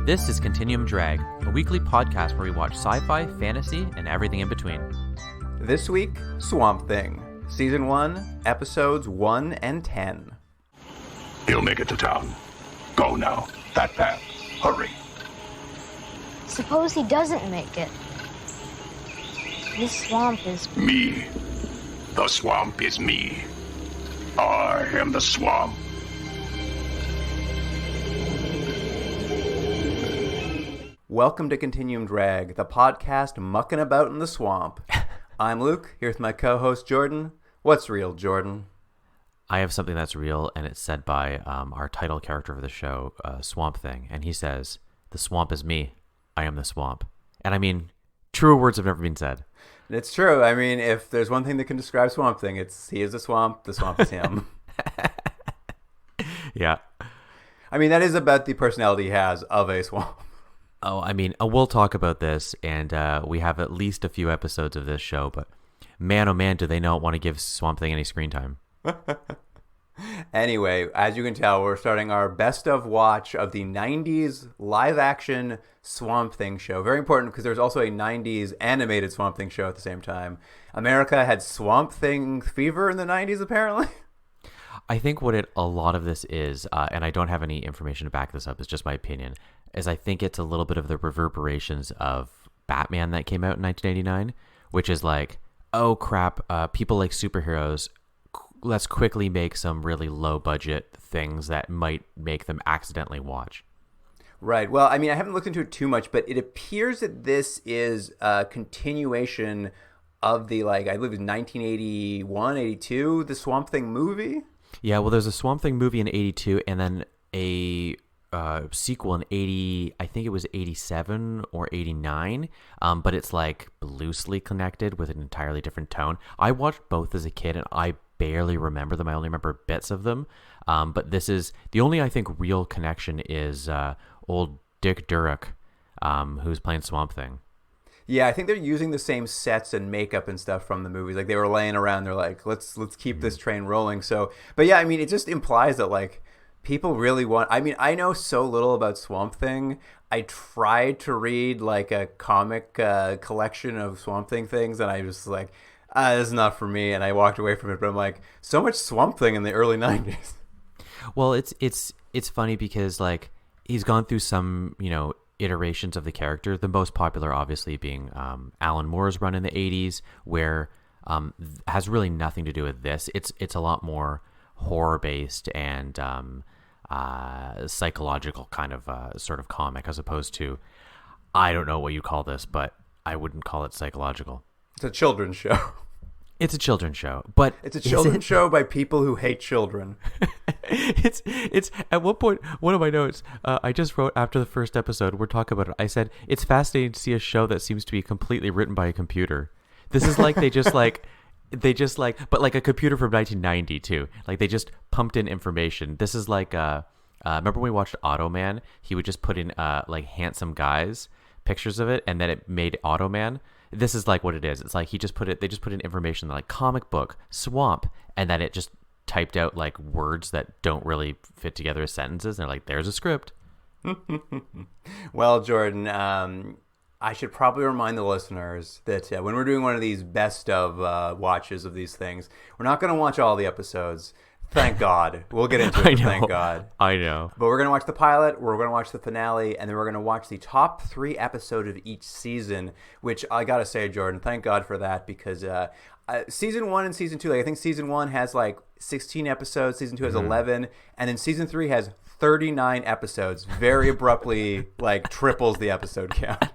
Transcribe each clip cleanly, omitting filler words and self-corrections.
This is Continuum Drag, a weekly podcast where we watch sci-fi, fantasy, and everything in between. This week, Swamp Thing, Season 1, Episodes 1 and 10. He'll make it to town. Go now. That path. Hurry. Suppose he doesn't make it. This swamp is... Me. The swamp is me. I am the swamp. Welcome to Continuum Drag, the podcast mucking about in the swamp. I'm Luke, here with my co-host Jordan. What's real, Jordan? I have something that's real, and it's said by our title character of the show, Swamp Thing, and he says, "The swamp is me. I am the swamp." And I mean, truer words have never been said. It's true. I mean, if there's one thing that can describe Swamp Thing, it's he is the swamp is him. Yeah. I mean, that is about the personality he has of a swamp. Oh, I mean, we'll talk about this, and we have at least a few episodes of this show, but man, oh man, do they not want to give Swamp Thing any screen time. Anyway, as you can tell, we're starting our best of watch of the 90s live-action Swamp Thing show. Very important because there's also a 90s animated Swamp Thing show at the same time. America had Swamp Thing fever in the 90s, apparently. I think what a lot of this is, and I don't have any information to back this up, it's just my opinion, is I think it's a little bit of the reverberations of Batman that came out in 1989, which is like, oh crap, people like superheroes, let's quickly make some really low budget things that might make them accidentally watch. Right. Well, I mean, I haven't looked into it too much, but it appears that this is a continuation of the, like, I believe it was 1981, 82, the Swamp Thing movie. Yeah, well, there's a Swamp Thing movie in 82, and then a sequel in 80, I think it was 87 or 89, but it's like loosely connected with an entirely different tone. I watched both as a kid, and I barely remember them. I only remember bits of them, but this is the only, I think, real connection is old Dick Durock, who's playing Swamp Thing. Yeah, I think they're using the same sets and makeup and stuff from the movies. Like, they were laying around, they're like, let's keep this train rolling. So, but yeah, I mean, it just implies that, like, people really want... I mean, I know so little about Swamp Thing. I tried to read, like, a comic collection of Swamp Thing things, and I was like, this is not for me, and I walked away from it. But I'm like, so much Swamp Thing in the early 90s. Well, it's funny because, like, he's gone through some, iterations of the character, the most popular obviously being Alan Moore's run in the 80s, where has really nothing to do with this. It's a lot more horror-based and psychological kind of sort of comic, as opposed to, I don't know what you call this, but I wouldn't call it psychological. It's a children's show. It's a children's show, but it's a children's show by people who hate children. It's at one point, one of my notes, I just wrote after the first episode, we're talking about it, I said, it's fascinating to see a show that seems to be completely written by a computer. This is like, but like a computer from 1990 too. Like, they just pumped in information. This is like, remember when we watched Automan? He would just put in like handsome guys, pictures of it, and then it made Automan. This is like what it is. It's like they just put in information like comic book, swamp, and then it just typed out like words that don't really fit together as sentences. And they're like, there's a script. Well, Jordan, I should probably remind the listeners that when we're doing one of these best of watches of these things, we're not going to watch all the episodes. Thank God. We'll get into it. Thank God. I know. But we're going to watch the pilot, we're going to watch the finale, and then we're going to watch the top 3 episodes of each season, which I got to say, Jordan, thank God for that, because season 1 and season 2, like, I think season 1 has like 16 episodes, season 2 has 11, and then season 3 has 39 episodes. Very abruptly, like, triples the episode count.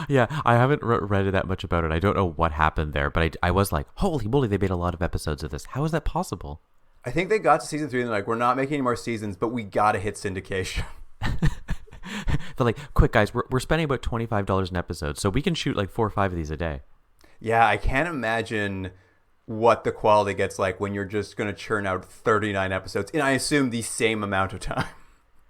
Yeah, I haven't read that much about it. I don't know what happened there, but I was like, holy moly, they made a lot of episodes of this. How is that possible? I think they got to season 3 and they're like, we're not making any more seasons, but we got to hit syndication. They're like, quick guys, we're spending about $25 an episode, so we can shoot like 4 or 5 of these a day. Yeah, I can't imagine what the quality gets like when you're just going to churn out 39 episodes in, I assume, the same amount of time.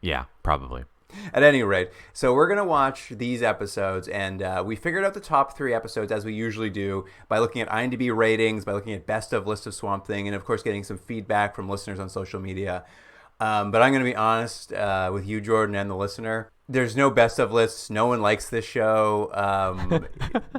Yeah, probably. At any rate, so we're going to watch these episodes, and we figured out the top 3 episodes, as we usually do, by looking at IMDb ratings, by looking at best of list of Swamp Thing, and of course getting some feedback from listeners on social media. But I'm going to be honest with you, Jordan, and the listener. There's no best of lists. No one likes this show.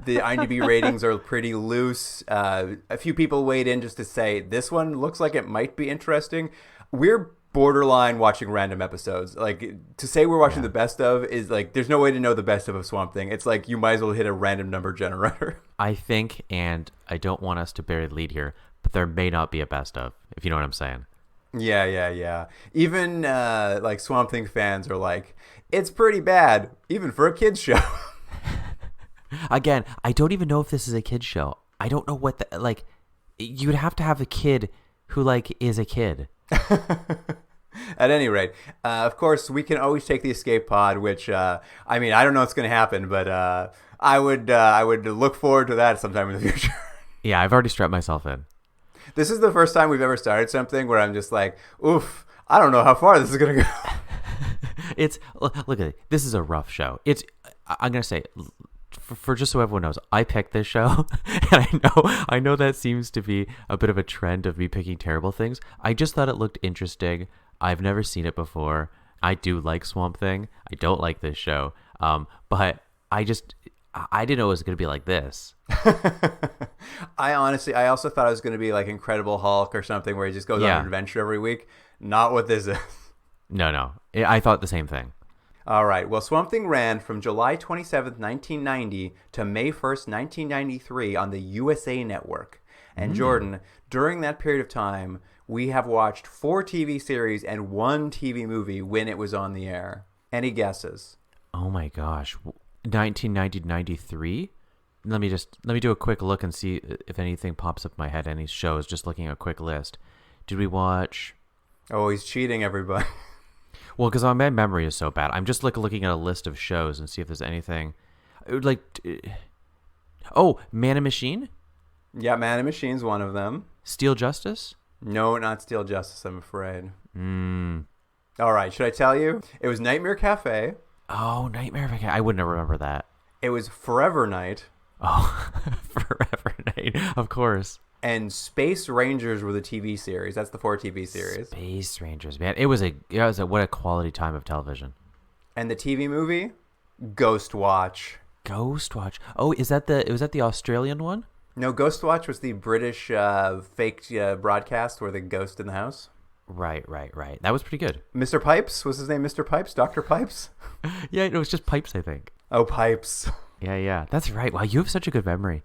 The IMDb ratings are pretty loose. A few people weighed in just to say, this one looks like it might be interesting. We're borderline watching random episodes. Like, to say we're watching the best of is like, there's no way to know the best of Swamp Thing. It's like you might as well hit a random number generator. I think, and I don't want us to bury the lead here, but there may not be a best of, if you know what I'm saying. Yeah. Even like Swamp Thing fans are like, it's pretty bad, even for a kid's show. Again, I don't even know if this is a kid's show. I don't know what the, like, you'd have to have a kid who like is a kid. At any rate, of course, we can always take the escape pod, which, I mean, I don't know what's going to happen, but I would look forward to that sometime in the future. Yeah, I've already strapped myself in. This is the first time we've ever started something where I'm just like, oof, I don't know how far this is going to go. It's, look at it. This is a rough show. I'm going to say, for just so everyone knows, I picked this show, and I know that seems to be a bit of a trend of me picking terrible things. I just thought it looked interesting. I've never seen it before. I do like Swamp Thing. I don't like this show, but I didn't know it was going to be like this. I also thought it was going to be like Incredible Hulk or something where he just goes on an adventure every week. Not what this is. No. I thought the same thing. All right. Well, Swamp Thing ran from July 27th, 1990 to May 1st, 1993 on the USA Network. And Jordan, during that period of time, we have watched 4 TV series and 1 TV movie when it was on the air. Any guesses? Oh my gosh. 1990 to 93? Let me do a quick look and see if anything pops up in my head. Any shows, just looking at a quick list. Did we watch... Oh, he's cheating, everybody. Well, because my memory is so bad. I'm just looking at a list of shows and see if there's anything. Man and Machine? Yeah, Man and Machine's one of them. Steel Justice? No, not Steel Justice, I'm afraid. All right, should I tell you? It was Nightmare Cafe. Oh, Nightmare Cafe. I wouldn't remember that. It was Forever Night. Oh, Forever Night. Of course. And Space Rangers were the TV series. That's the 4 TV series. Space Rangers, man. It was a what a quality time of television. And the TV movie, Ghost Watch. Ghost Watch. Oh, was that the Australian one? No, Ghost Watch was the British fake broadcast where the ghost in the house. Right. That was pretty good. Mr. Pipes? Was his name Mr. Pipes? Dr. Pipes? Yeah, it was just Pipes, I think. Oh, Pipes. Yeah. That's right. Wow, you have such a good memory.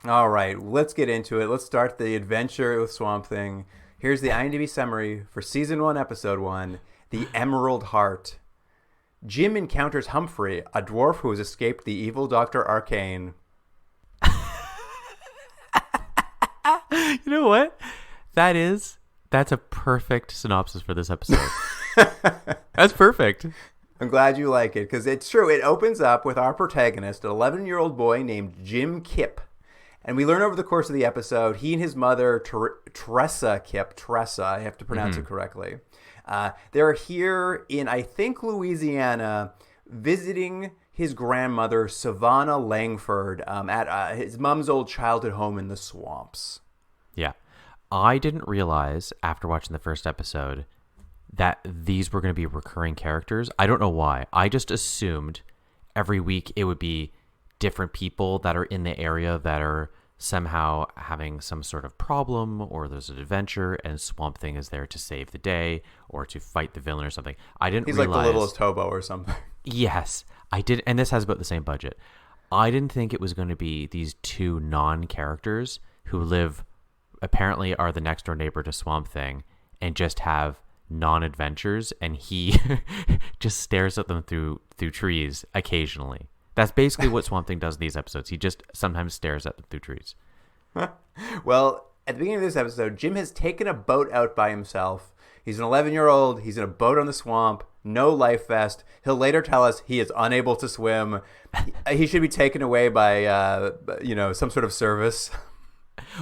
All right, let's get into it. Let's start the adventure with Swamp Thing. Here's the IMDb summary for Season 1, Episode 1, The Emerald Heart. Jim encounters Humphrey, a dwarf who has escaped the evil Dr. Arcane. You know what? That's a perfect synopsis for this episode. That's perfect. I'm glad you like it, because it's true. It opens up with our protagonist, an 11-year-old boy named Jim Kipp. And we learn over the course of the episode, he and his mother, Tressa Kipp, I have to pronounce it correctly. They're here in, I think, Louisiana, visiting his grandmother, Savannah Langford, at his mom's old childhood home in the swamps. Yeah. I didn't realize, after watching the first episode, that these were going to be recurring characters. I don't know why. I just assumed every week it would be different people that are in the area that are somehow having some sort of problem, or there's an adventure and Swamp Thing is there to save the day or to fight the villain or something. I didn't realize... He's like the littlest hobo or something. Yes, I did. And this has about the same budget. I didn't think it was going to be these 2 non-characters who apparently are the next door neighbor to Swamp Thing and just have non-adventures, and he just stares at them through trees occasionally. That's basically what Swamp Thing does in these episodes. He just sometimes stares at them through trees. Well, at the beginning of this episode, Jim has taken a boat out by himself. He's an 11-year-old. He's in a boat on the swamp. No life vest. He'll later tell us he is unable to swim. He should be taken away by, some sort of service.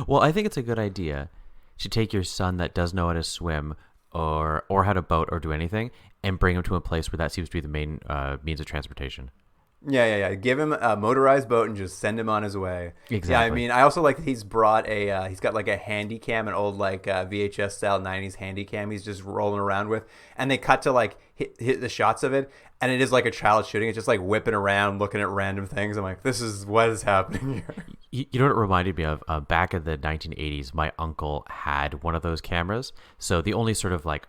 Well, I think it's a good idea to take your son that does know how to swim or how to boat or do anything, and bring him to a place where that seems to be the main means of transportation. Yeah. Give him a motorized boat and just send him on his way. Exactly. Yeah, I mean, I also like that he's brought he's got like a handy cam, an old like VHS style 90s handy cam he's just rolling around with. And they cut to like hit the shots of it. And it is like a child shooting. It's just like whipping around, looking at random things. I'm like, what is happening here? You know what it reminded me of? Back in the 1980s, my uncle had one of those cameras. So the only sort of like,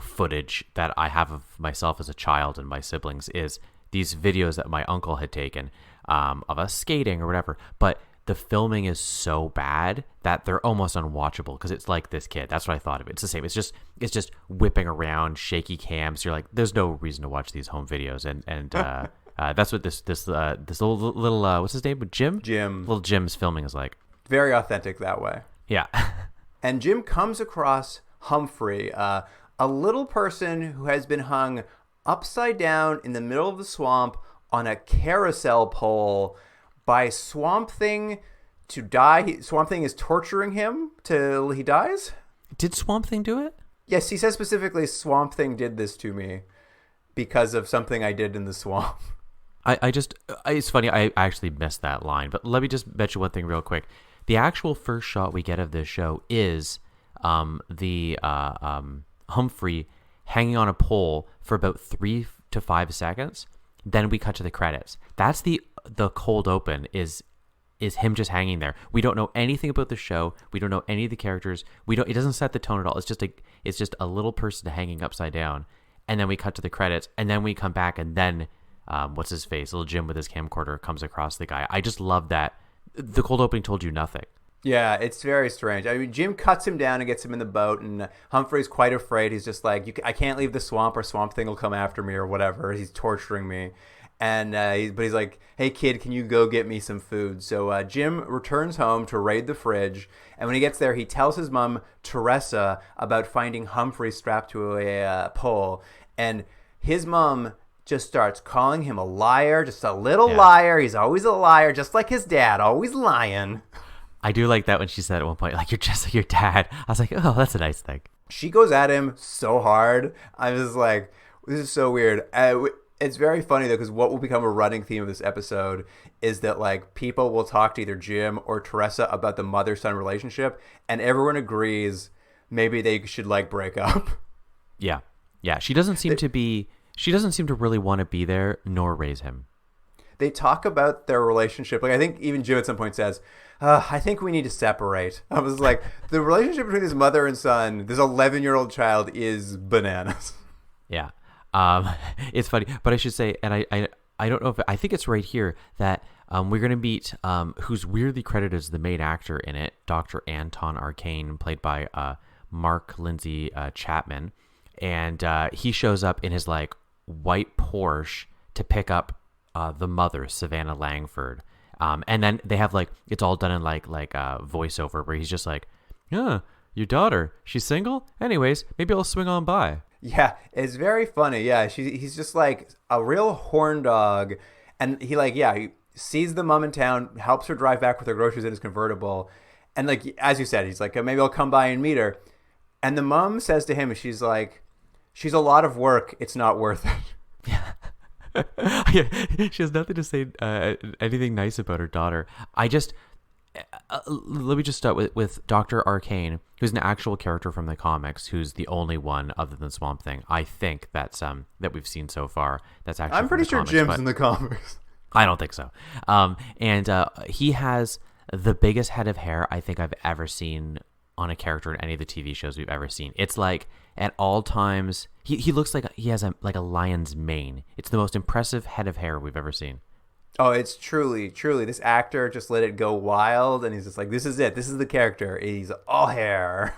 footage that I have of myself as a child and my siblings is these videos that my uncle had taken of us skating or whatever. But the filming is so bad that they're almost unwatchable because it's like this kid. That's what I thought of it. It's the same. It's just whipping around, shaky cams. You're like, there's no reason to watch these home videos. And that's what this little what's his name? Jim? Little Jim's filming is like. Very authentic that way. Yeah. And Jim comes across Humphrey, a little person who has been hung upside down in the middle of the swamp on a carousel pole by Swamp Thing to die. Swamp Thing is torturing him till he dies. Did Swamp Thing do it? Yes, he says specifically, Swamp Thing did this to me because of something I did in the swamp. It's funny, I actually missed that line, but let me just mention one thing real quick. The actual first shot we get of this show is the Humphrey hanging on a pole for about 3 to 5 seconds. Then we cut to the credits. That's the cold open is him just hanging there. We don't know anything about the show. We don't know any of the characters. It doesn't set the tone at all. It's just a little person hanging upside down. And then we cut to the credits, and then we come back, and then what's his face? Little Jim with his camcorder comes across the guy. I just love that. The cold opening told you nothing. Yeah, it's very strange. I mean, Jim cuts him down and gets him in the boat, and Humphrey's quite afraid. He's just like, I can't leave the swamp, or Swamp Thing will come after me, or whatever. He's torturing me. And he's like, hey, kid, can you go get me some food? So Jim returns home to raid the fridge. And when he gets there, he tells his mom, Teresa, about finding Humphrey strapped to a pole. And his mom just starts calling him a liar, just a little liar. He's always a liar, just like his dad, always lying. I do like that when she said at one point, like, you're just like your dad. I was like, oh, that's a nice thing. She goes at him so hard. I was like, this is so weird. It's very funny, though, because what will become a running theme of this episode is that, like, people will talk to either Jim or Teresa about the mother-son relationship, and everyone agrees maybe they should, like, break up. Yeah. She doesn't seem to really want to be there nor raise him. They talk about their relationship. Like, I think even Jim at some point says, I think we need to separate. I was like, the relationship between this mother and son, this 11-year-old child, is bananas. Yeah. It's funny, but I should say, and I don't know if I think it's right here that we're going to meet who's weirdly credited as the main actor in it, Dr. Anton Arcane, played by Mark Lindsay Chapman, and he shows up in his like white Porsche to pick up the mother, Savannah Langford, and then they have like it's all done in like voiceover where he's just like, yeah, your daughter, she's single. Anyways, maybe I'll swing on by. Yeah, it's very funny. Yeah, he's just like a real horn dog. And he sees the mom in town, helps her drive back with her groceries in his convertible. And like, as you said, he's like, maybe I'll come by and meet her. And the mom says to him, she's like, she's a lot of work. It's not worth it. Yeah. She has nothing to say, anything nice about her daughter. Let me just start with Dr. Arcane, who's an actual character from the comics, who's the only one other than Swamp Thing, I think, that's that we've seen so far. That's actually I'm pretty sure comics, Jim's in the comics. I don't think so. And he has the biggest head of hair I think I've ever seen on a character in any of the TV shows we've ever seen. It's like at all times he looks like he has a lion's mane. It's the most impressive head of hair we've ever seen. Oh, it's truly this actor just let it go wild, and he's just like, this is it. This is the character. He's all hair.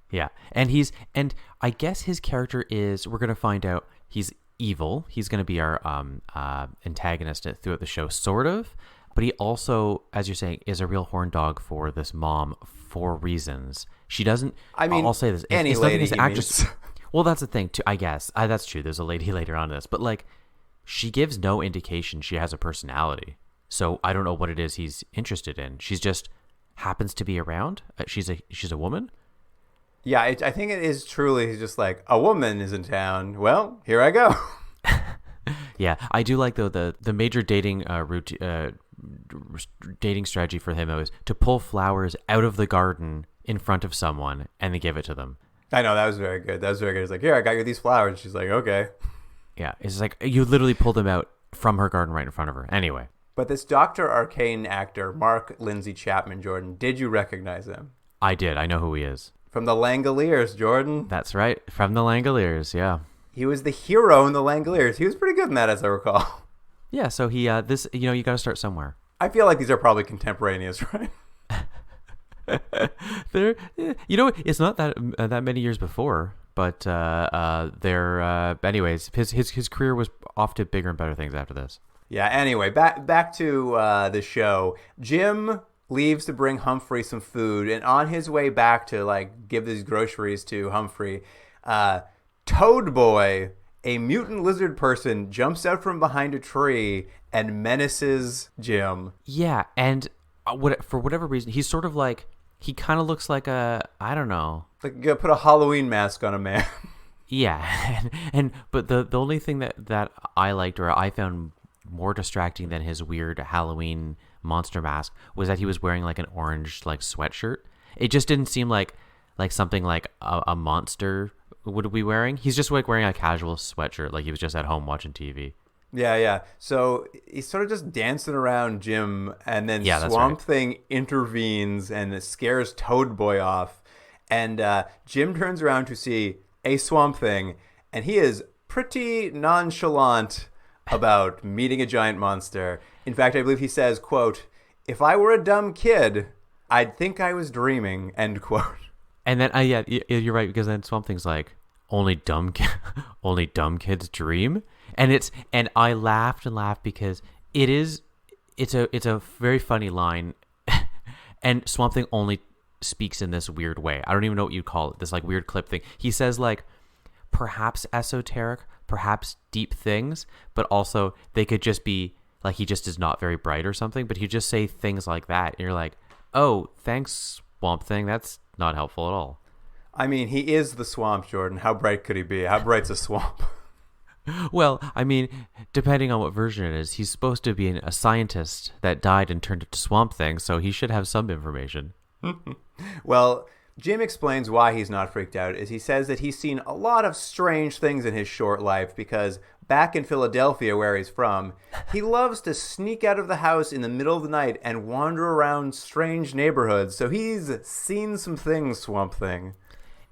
Yeah, and I guess his character is, we're gonna find out, he's evil. He's gonna be our antagonist throughout the show, sort of. But he also, as you're saying, is a real horn dog for this mom for reasons. She doesn't. I mean, I'll say this. Any lady, his actress. Well, that's the thing too. I guess that's true. There's a lady later on in this, but like, she gives no indication she has a personality. So I don't know what it is he's interested in. She's just happens to be around. She's a woman. Yeah, I think it is truly. He's just like, a woman is in town. Well, here I go. Yeah, I do like though the major dating dating strategy for him is to pull flowers out of the garden in front of someone and then give it to them. I know, that was very good. That was very good. He's like, here, I got you these flowers. She's like, okay. Yeah, it's like you literally pulled them out from her garden right in front of her. Anyway. But this Dr. Arcane actor, Mark Lindsay Chapman, Jordan, did you recognize him? I did. I know who he is. From the Langoliers, Jordan. That's right. From the Langoliers, yeah. He was the hero in the Langoliers. He was pretty good in that, as I recall. Yeah, so he, this, you got to start somewhere. I feel like these are probably contemporaneous, right? It's not that many years before, but anyways, his career was off to bigger and better things after this. Yeah, anyway, back to the show. Jim leaves to bring Humphrey some food, and on his way back to like give these groceries to Humphrey, Toad Boy, a mutant lizard person, jumps out from behind a tree and menaces Jim. Yeah, and for whatever reason, he's sort of like, he kind of looks like I don't know. Like, you gotta put a Halloween mask on a man. Yeah, but the only thing that I liked or I found more distracting than his weird Halloween monster mask was that he was wearing like an orange like sweatshirt. It just didn't seem like something like a monster would be wearing. He's just like wearing a casual sweatshirt, like he was just at home watching TV. Yeah. So he's sort of just dancing around Jim, and then Swamp Thing intervenes and it scares Toad Boy off. And Jim turns around to see a Swamp Thing, and he is pretty nonchalant about meeting a giant monster. In fact, I believe he says, quote, "If I were a dumb kid, I'd think I was dreaming," end quote. And then, yeah, you're right, because then Swamp Thing's like, only dumb kids dream, and I laughed and laughed because it's a very funny line, and Swamp Thing only speaks in this weird way. I don't even know what you'd call it. This like weird clip thing. He says like, perhaps esoteric, perhaps deep things, but also they could just be like he just is not very bright or something. But he just say things like that, and you're like, oh, thanks, Swamp Thing. That's not helpful at all. I mean, he is the swamp, Jordan. How bright could he be? How bright's a swamp? Well, I mean, depending on what version it is, he's supposed to be a scientist that died and turned into Swamp Thing, so he should have some information. Well, Jim explains why he's not freaked out, is he says that he's seen a lot of strange things in his short life because back in Philadelphia, where he's from, he loves to sneak out of the house in the middle of the night and wander around strange neighborhoods. So he's seen some things, Swamp Thing.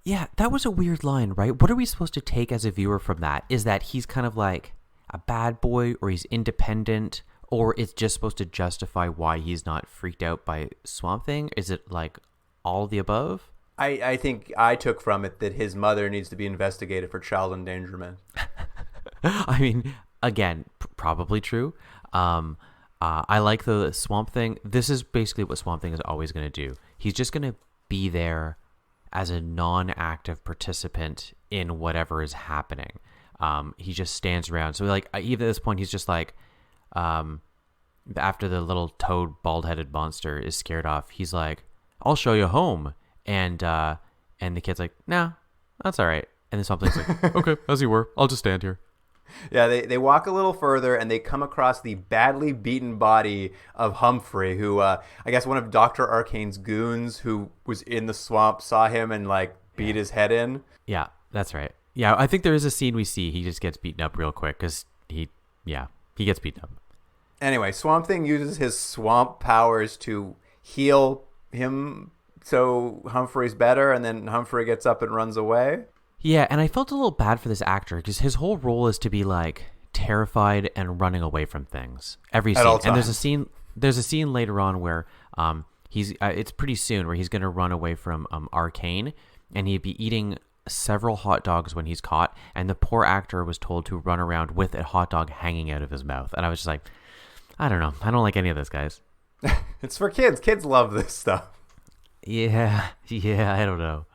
Yeah, that was a weird line, right? What are we supposed to take as a viewer from that? Is that he's kind of like a bad boy, or he's independent, or it's just supposed to justify why he's not freaked out by Swamp Thing? Is it like all of the above? I think I took from it that his mother needs to be investigated for child endangerment. I mean, again, probably true. I like the Swamp Thing. This is basically what Swamp Thing is always going to do. He's just going to be there as a non-active participant in whatever is happening. He just stands around. So like even at this point, he's just like, after the little toad bald-headed monster is scared off, he's like, "I'll show you home." And the kid's like, "No, that's all right." And then something's like, "Okay, as you were. I'll just stand here." Yeah, they walk a little further and they come across the badly beaten body of Humphrey, who I guess one of Dr. Arcane's goons who was in the swamp saw him and like beat his head in. Yeah, that's right. Yeah, I think there is a scene we see. He just gets beaten up real quick because he gets beaten up. Anyway, Swamp Thing uses his swamp powers to heal him so Humphrey's better, and then Humphrey gets up and runs away. Yeah, and I felt a little bad for this actor because his whole role is to be like terrified and running away from things every scene. And there's a scene later on where he's it's pretty soon where he's going to run away from Arcane, and he'd be eating several hot dogs when he's caught, and the poor actor was told to run around with a hot dog hanging out of his mouth. And I was just like, I don't know. I don't like any of this, guys. It's for kids. Kids love this stuff. Yeah, I don't know.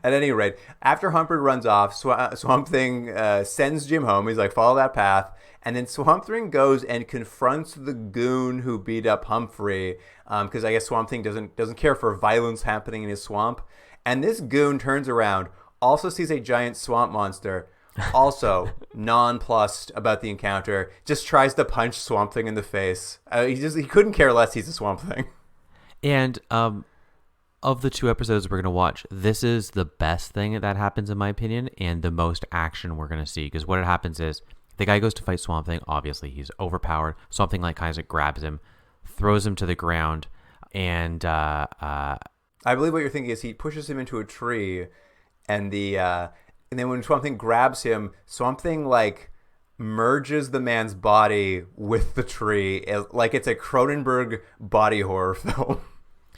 At any rate, after Humphrey runs off, Swamp Thing sends Jim home. He's like, follow that path. And then Swamp Thing goes and confronts the goon who beat up Humphrey, because I guess Swamp Thing doesn't care for violence happening in his swamp. And this goon turns around, also sees a giant swamp monster, also nonplussed about the encounter, just tries to punch Swamp Thing in the face. He couldn't care less he's a Swamp Thing. And of the 2 episodes we're going to watch, this is the best thing that happens, in my opinion, and the most action we're going to see. Because what happens is, the guy goes to fight Swamp Thing. Obviously, he's overpowered. Swamp Thing kind of grabs him, throws him to the ground, and I believe what you're thinking is he pushes him into a tree, and then when Swamp Thing grabs him, Swamp Thing merges the man's body with the tree, like it's a Cronenberg body horror film.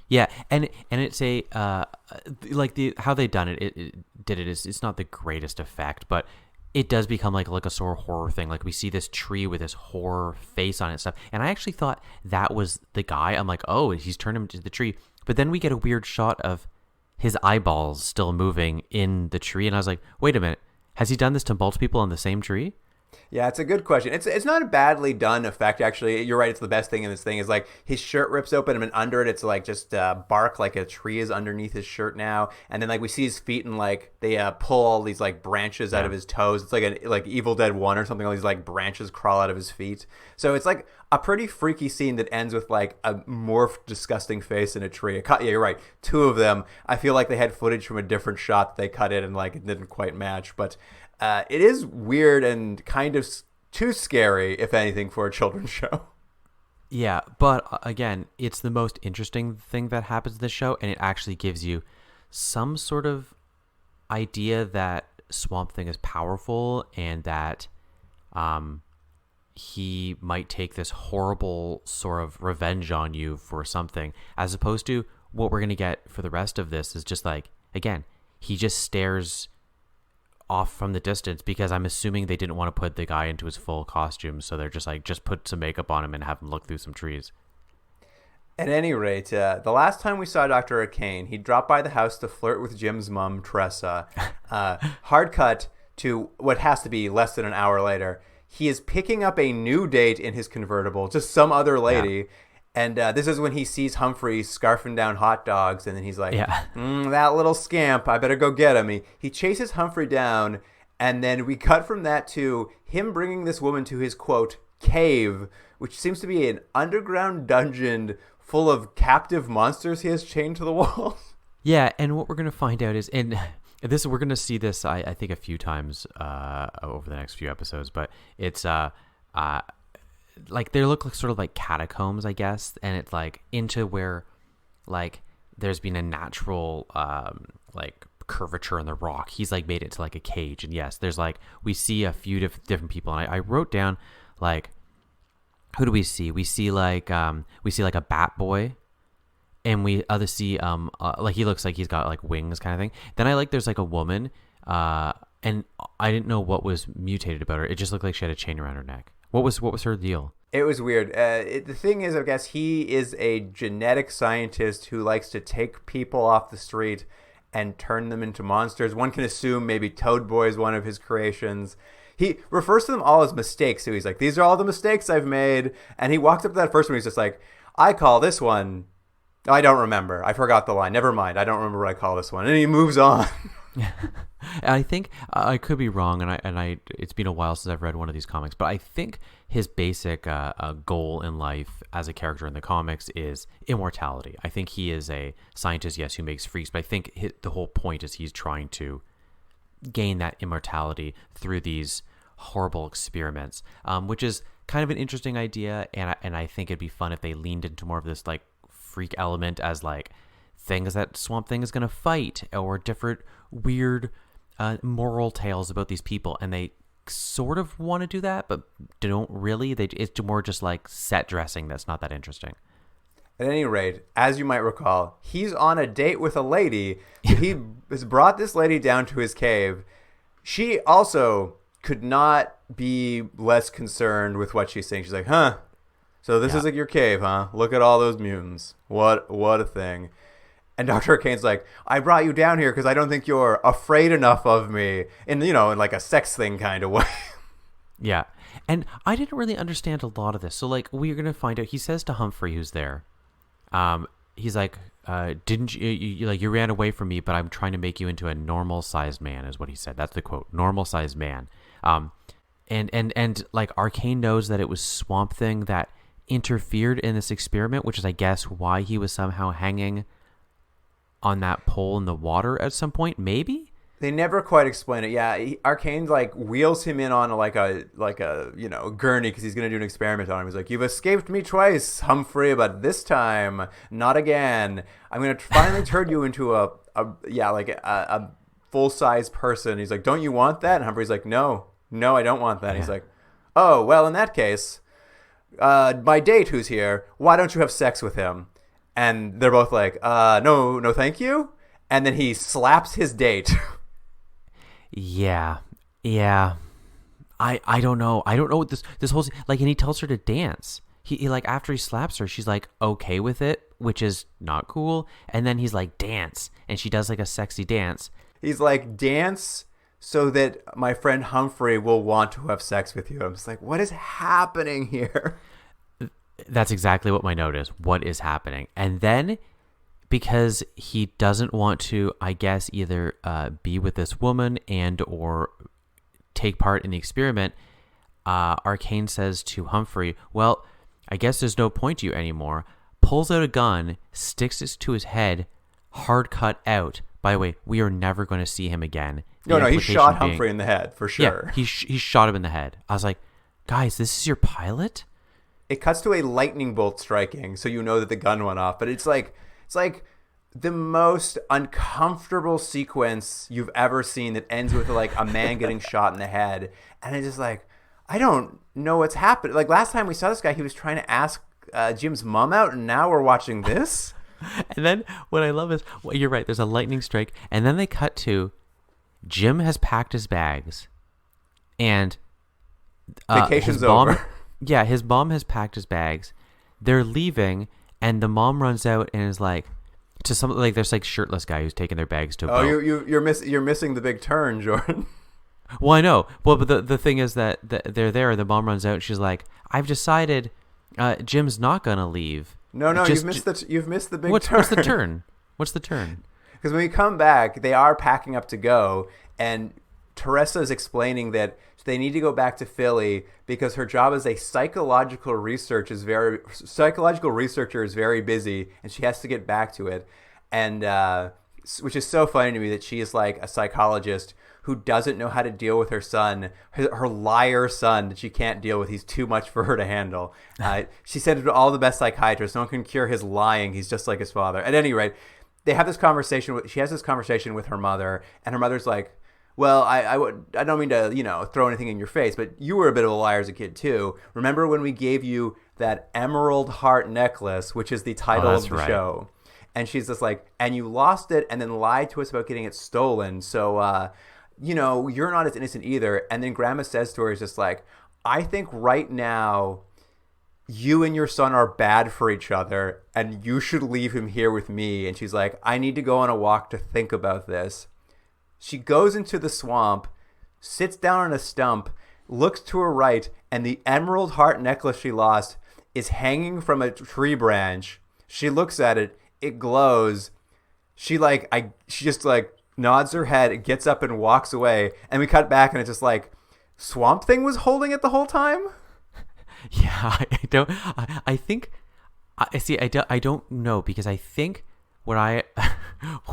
Yeah, and it's a how they done it. It did it is it's not the greatest effect, but it does become like a sort of horror thing. Like we see this tree with this horror face on it and stuff. And I actually thought that was the guy. I'm like, oh, he's turned him into the tree. But then we get a weird shot of his eyeballs still moving in the tree, and I was like, wait a minute, has he done this to multiple people on the same tree? Yeah, it's a good question. It's not a badly done effect, actually. You're right. It's the best thing in this thing is his shirt rips open and under it, it's just bark, like a tree is underneath his shirt now. And then we see his feet and they pull all these branches out of his toes. It's like Evil Dead 1 or something. All these branches crawl out of his feet. So it's a pretty freaky scene that ends with a morphed, disgusting face in a tree. Yeah, you're right. 2 of them. I feel like they had footage from a different shot that they cut in and it didn't quite match, but. It is weird and kind of too scary, if anything, for a children's show. Yeah, but again, it's the most interesting thing that happens in this show, and it actually gives you some sort of idea that Swamp Thing is powerful and that he might take this horrible sort of revenge on you for something, as opposed to what we're going to get for the rest of this is just again, he just stares off from the distance, because I'm assuming they didn't want to put the guy into his full costume, so they're just put some makeup on him and have him look through some trees. At any rate, the last time we saw Dr. Arcane, he dropped by the house to flirt with Jim's mom, Tressa. Hard cut to what has to be less than an hour later. He is picking up a new date in his convertible, just some other lady. Yeah. And this is when he sees Humphrey scarfing down hot dogs, and then he's like, that little scamp, I better go get him. He chases Humphrey down, and then we cut from that to him bringing this woman to his, quote, cave, which seems to be an underground dungeon full of captive monsters he has chained to the wall. Yeah, and what we're going to find out is, and this we're going to see this, I think, a few times over the next few episodes, but it's... they look sort of like catacombs, I guess, and it's into where there's been a natural curvature in the rock. He's made it to a cage, and yes, there's we see a few different people, and I wrote down who do we see? We see a bat boy, and we see he looks like he's got wings kind of thing. Then there's a woman, and I didn't know what was mutated about her. It just looked like she had a chain around her neck. What was her deal? It was weird. The thing is, I guess he is a genetic scientist who likes to take people off the street and turn them into monsters. One can assume maybe Toad Boy is one of his creations. He refers to them all as mistakes. So he's like, these are all the mistakes I've made. And he walks up to that first one. He's just like, I call this one. Oh, I don't remember. I forgot the line. Never mind. I don't remember what I call this one. And he moves on. I think I could be wrong, and I it's been a while since I've read one of these comics, but I think his basic goal in life as a character in the comics is immortality. I think he is a scientist, yes, who makes freaks, but I think the whole point is he's trying to gain that immortality through these horrible experiments, which is kind of an interesting idea, and I think it'd be fun if they leaned into more of this freak element as things that Swamp Thing is going to fight, or different weird moral tales about these people, and they sort of want to do that, but don't really. It's more just set dressing that's not that interesting. At any rate, as you might recall, he's on a date with a lady. He has brought this lady down to his cave. She also could not be less concerned with what she's saying. She's like, huh, so this is your cave, huh? Look at all those mutants. What a thing. And Dr. Arcane's like, I brought you down here because I don't think you're afraid enough of me in a sex thing kind of way. Yeah. And I didn't really understand a lot of this. So we're going to find out. He says to Humphrey, who's there, he's like, didn't you ran away from me, but I'm trying to make you into a normal sized man, is what he said. That's the quote, normal sized man. And like Arcane knows that it was Swamp Thing that interfered in this experiment, which is, I guess, why he was somehow hanging on that pole in the water at some point, maybe? They never quite explain it. Yeah, Arcane like wheels him in on like a gurney because he's gonna do an experiment on him. He's like, "You've escaped me twice, Humphrey, but this time not again. I'm gonna finally turn you into a full size person." He's like, "Don't you want that?" And Humphrey's like, "No, I don't want that." And he's like, "Oh well, in that case, my date who's here, why don't you have sex with him?" And they're both like, no, thank you." And then he slaps his date. Yeah. I don't know. I don't know what this whole like, and he tells her to dance. He like, after he slaps her, she's like okay with it, which is not cool. And then he's like, dance, and she does like a sexy dance. He's like, dance so that my friend Humphrey will want to have sex with you. I'm just like, what is happening here? That's exactly what my note is. What is happening? And then, because he doesn't want to, I guess, either be with this woman and or take part in the experiment, Arcane says to Humphrey, well, I guess there's no point to you anymore. Pulls out a gun, sticks it to his head, hard cut out. By the way, we are never going to see him again. No, he shot Humphrey in the head, for sure. Yeah, he shot him in the head. I was like, guys, this is your pilot? It cuts to a lightning bolt striking, so you know that the gun went off. But it's like the most uncomfortable sequence you've ever seen that ends with like a man getting shot in the head. And it's just like, I don't know what's happened. Like last time we saw this guy, he was trying to ask Jim's mom out, and now we're watching this. And then what I love is, well, you're right, there's a lightning strike, and then they cut to Jim has packed his bags, and vacation's over. Yeah, his mom has packed his bags. They're leaving, and the mom runs out and is like, to some, like, there's like shirtless guy who's taking their bags to a boat. You're missing the big turn, Jordan. Well, I know. Well, but the thing is that they're there, and the mom runs out, and she's like, I've decided Jim's not gonna leave. No, you've missed the big turn. What's the turn? What's the turn? Because when we come back, they are packing up to go, and Teresa is explaining that they need to go back to Philly because her job as a psychological researcher is very busy, and she has to get back to it. And which is so funny to me that she is like a psychologist who doesn't know how to deal with her son, her liar son that she can't deal with. He's too much for her to handle. She said it to all the best psychiatrists, no one can cure his lying. He's just like his father. At any rate, they have this conversation. She has this conversation with her mother, and her mother's like, well, I don't mean to, throw anything in your face, but you were a bit of a liar as a kid too. Remember when we gave you that emerald heart necklace, which is the title of the show? And she's just like, and you lost it and then lied to us about getting it stolen. So, you're not as innocent either. And then Grandma says to her, is just like, I think right now you and your son are bad for each other and you should leave him here with me. And she's like, I need to go on a walk to think about this. She goes into the swamp, sits down on a stump, looks to her right, and the emerald heart necklace she lost is hanging from a tree branch. She looks at it, it glows. She just nods her head, gets up and walks away, and we cut back and it's just like, Swamp Thing was holding it the whole time? Yeah, I don't know, because I think what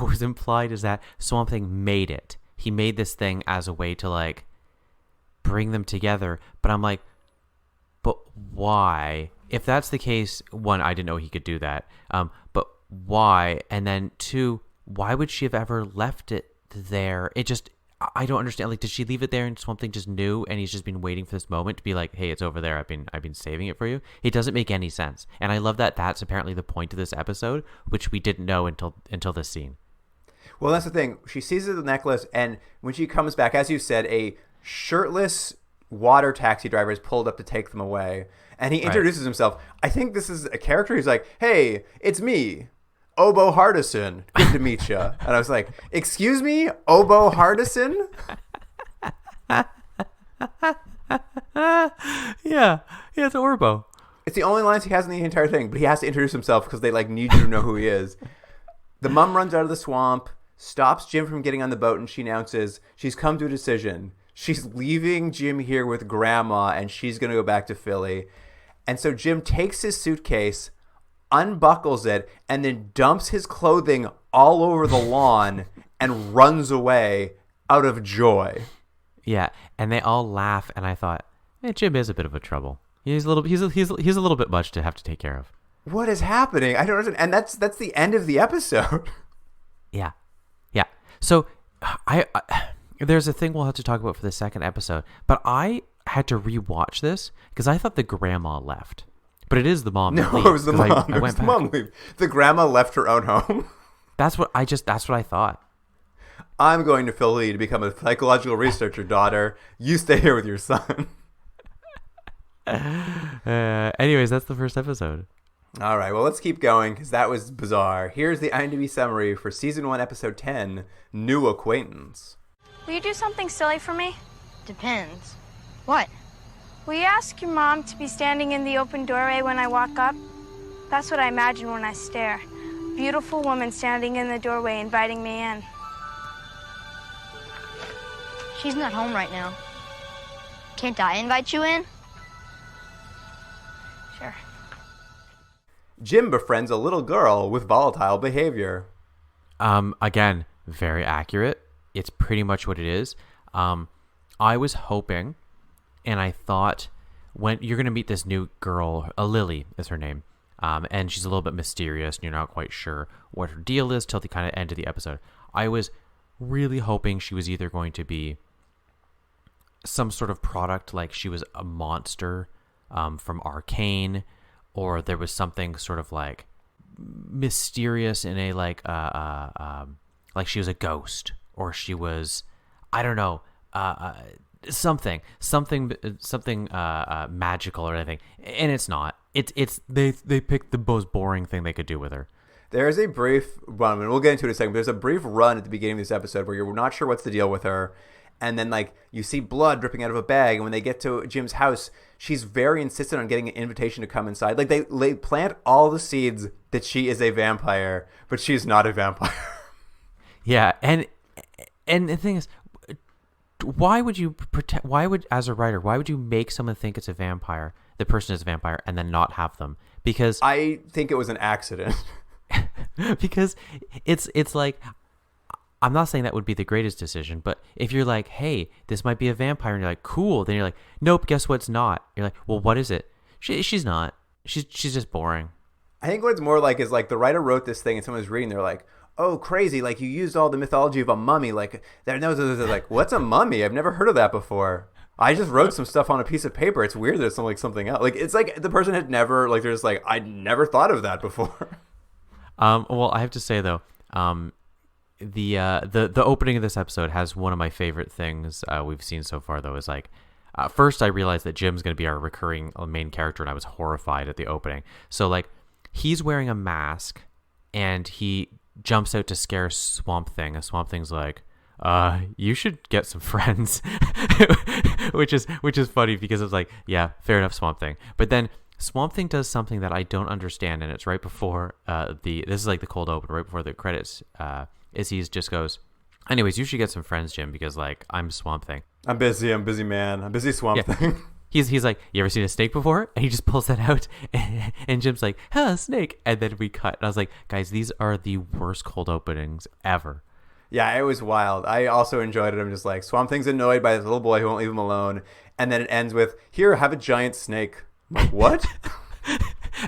was implied is that Swamp Thing made it. He made this thing as a way to like bring them together. But I'm like, but why? If that's the case, one, I didn't know he could do that. But why? And then two, why would she have ever left it there? I don't understand. Like, did she leave it there and Swamp Thing just knew, and he's just been waiting for this moment to be like, hey, it's over there. I've been saving it for you. It doesn't make any sense. And I love that that's apparently the point of this episode, which we didn't know until this scene. Well, that's the thing. She sees the necklace, and when she comes back, as you said, a shirtless water taxi driver is pulled up to take them away. And he introduces himself. I think this is a character who's like, hey, it's me, Obo Hardison. Good to meet you. And I was like, excuse me, Obo Hardison? Yeah, it's Orbo. It's the only lines he has in the entire thing, but he has to introduce himself because they like need you to know who he is. The mom runs out of the swamp, stops Jim from getting on the boat, and she announces she's come to a decision. She's leaving Jim here with Grandma, and she's going to go back to Philly. And so Jim takes his suitcase, unbuckles it, and then dumps his clothing all over the lawn and runs away out of joy. Yeah, and they all laugh, and I thought, Jim is a bit of a trouble. He's a little bit much to have to take care of. What is happening? I don't understand. And that's the end of the episode. Yeah. So I there's a thing we'll have to talk about for the second episode, but I had to rewatch this because I thought the grandma left, but it is the mom. No, that leaves, it was the mom. I went back. Mom leave. The grandma left her own home. That's what I thought. I'm going to Philly to become a psychological researcher, daughter. You stay here with your son. Anyways, that's the first episode. All right, well, let's keep going because that was bizarre. Here's the IMDb summary for Season 1, Episode 10, New Acquaintance. Will you do something silly for me? Depends. What? Will you ask your mom to be standing in the open doorway when I walk up? That's what I imagine when I stare. Beautiful woman standing in the doorway inviting me in. She's not home right now. Can't I invite you in? Sure. Jim befriends a little girl with volatile behavior. Again, very accurate. It's pretty much what it is. I was hoping, and I thought, when you're going to meet this new girl, Lily is her name, and she's a little bit mysterious, and you're not quite sure what her deal is till the kind of end of the episode. I was really hoping she was either going to be some sort of product, like she was a monster from Arcane, or there was something sort of like mysterious in a like she was a ghost, or she was, I don't know, something magical or anything. And it's not. It's they picked the most boring thing they could do with her. There's a brief run, and we'll get into it in a second, but there's a brief run at the beginning of this episode where you're not sure what's the deal with her. And then, like, you see blood dripping out of a bag. And when they get to Jim's house, she's very insistent on getting an invitation to come inside. Like, they plant all the seeds that she is a vampire, but she's not a vampire. Yeah, and the thing is, why would you pretend? As a writer, why would you make someone think it's a vampire, the person is a vampire, and then not have them? Because I think it was an accident. Because it's like, I'm not saying that would be the greatest decision, but if you're like, hey, this might be a vampire, and you're like, cool, then you're like, nope, guess what's not? You're like, well, what is it? She's not. She's just boring. I think what it's more like is like the writer wrote this thing and someone was reading, they're like, oh, crazy, like you used all the mythology of a mummy. Like, they're like, what's a mummy? I've never heard of that before. I just wrote some stuff on a piece of paper. It's weird that it's like something else. Like, it's like the person had never, like, they're just like, I'd never thought of that before. Well, I have to say though, the opening of this episode has one of my favorite things we've seen so far, though, is like, first I realized that Jim's going to be our recurring main character, and I was horrified at the opening. So like, he's wearing a mask and he jumps out to scare Swamp Thing. And Swamp Thing's like, you should get some friends, which is funny because it's like, yeah, fair enough, Swamp Thing. But then Swamp Thing does something that I don't understand, and it's right before this is like the cold open, right before the credits. Is he just goes, anyways, you should get some friends, Jim, because like I'm Swamp Thing. I'm busy, man. I'm busy, Swamp Thing. He's like, you ever seen a snake before? And he just pulls that out, and Jim's like, huh, snake. And then we cut. And I was like, guys, these are the worst cold openings ever. Yeah, it was wild. I also enjoyed it. I'm just like, Swamp Thing's annoyed by this little boy who won't leave him alone. And then it ends with, here, have a giant snake. I'm like, what?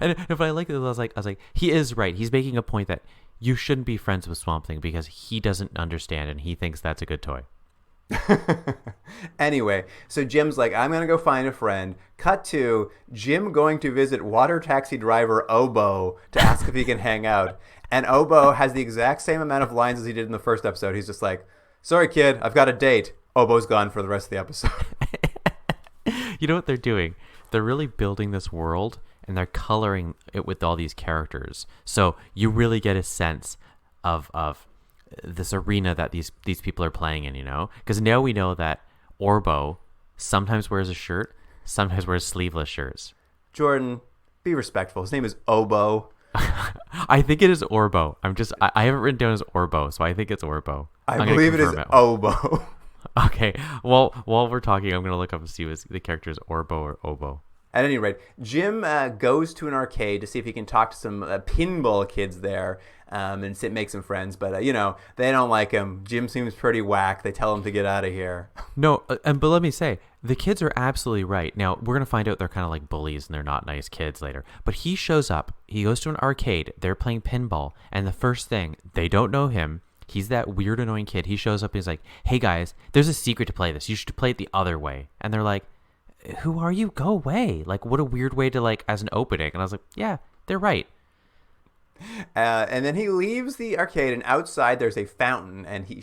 And if I like it, I was like, he is right. He's making a point that you shouldn't be friends with Swamp Thing because he doesn't understand and he thinks that's a good toy. Anyway, so Jim's like, I'm going to go find a friend. Cut to Jim going to visit water taxi driver Obo to ask if he can hang out. And Obo has the exact same amount of lines as he did in the first episode. He's just like, sorry, kid, I've got a date. Obo's gone for the rest of the episode. You know what they're doing? They're really building this world, and they're coloring it with all these characters. So you really get a sense of this arena that these people are playing in, you know? Because now we know that Orbo sometimes wears a shirt, sometimes wears sleeveless shirts. Jordan, Be respectful. His name is Obo. I think it is Orbo. I have it written down as Orbo, so I think it's Orbo. I believe it is Obo. Okay. Well, while we're talking, I'm gonna look up and see if the character is Orbo or Obo. At any rate, Jim goes to an arcade to see if he can talk to some pinball kids there and make some friends. But, they don't like him. Jim seems pretty whack. They tell him to get out of here. No, but let me say, the kids are absolutely right. Now, we're going to find out they're kind of like bullies and they're not nice kids later. But he shows up. He goes to an arcade. They're playing pinball. And the first thing, they don't know him. He's that weird, annoying kid. He shows up. He's like, hey, guys, there's a secret to play this. You should play it the other way. And they're like, who are you? Go away. Like, what a weird way to, like, as an opening. And I was like, yeah, they're right. And then he leaves the arcade, and outside there's a fountain, and he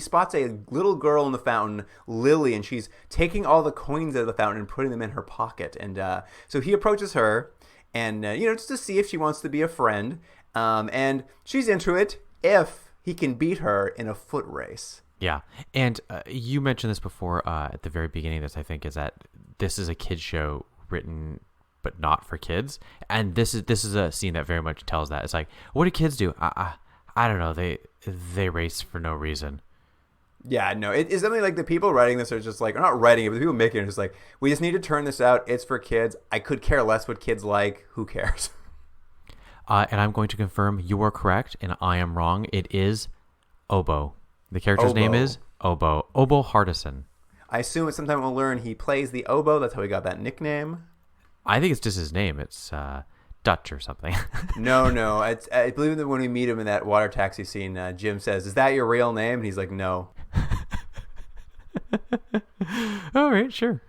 spots a little girl in the fountain, Lily, and she's taking all the coins out of the fountain and putting them in her pocket. And so he approaches her, and, just to see if she wants to be a friend. And she's into it if he can beat her in a foot race. Yeah. And you mentioned this before at the very beginning of this, I think, is that this is a kid's show written but not for kids. And this is a scene that very much tells that. It's like, what do kids do? I don't know. They race for no reason. Yeah, no. It's something like the people writing this are just like, or not writing it, but the people making it are just like, we just need to turn this out. It's for kids. I could care less what kids like. Who cares? And I'm going to confirm you are correct and I am wrong. It is Obo. The character's name is Obo. Obo Hardison. I assume at some time we'll learn he plays the oboe. That's how he got that nickname. I think it's just his name. It's Dutch or something. No. I believe that when we meet him in that water taxi scene, Jim says, is that your real name? And he's like, no. All right, sure.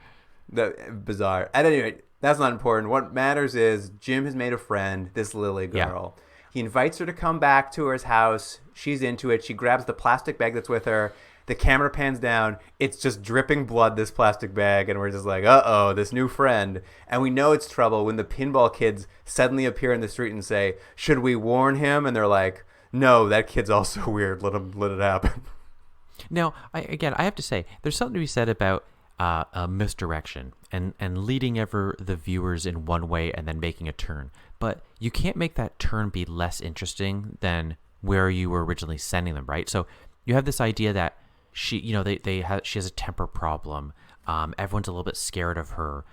Bizarre. At any rate, that's not important. What matters is Jim has made a friend, this Lily girl. Yeah. He invites her to come back to his house. She's into it. She grabs the plastic bag that's with her. The camera pans down. It's just dripping blood, this plastic bag. And we're just like, uh-oh, this new friend. And we know it's trouble when the pinball kids suddenly appear in the street and say, should we warn him? And they're like, no, that kid's also weird. Let it happen. Now, I have to say, there's something to be said about a misdirection and leading ever the viewers in one way and then making a turn. But you can't make that turn be less interesting than where you were originally sending them, right? So you have this idea that she has a temper problem. Everyone's a little bit scared of her.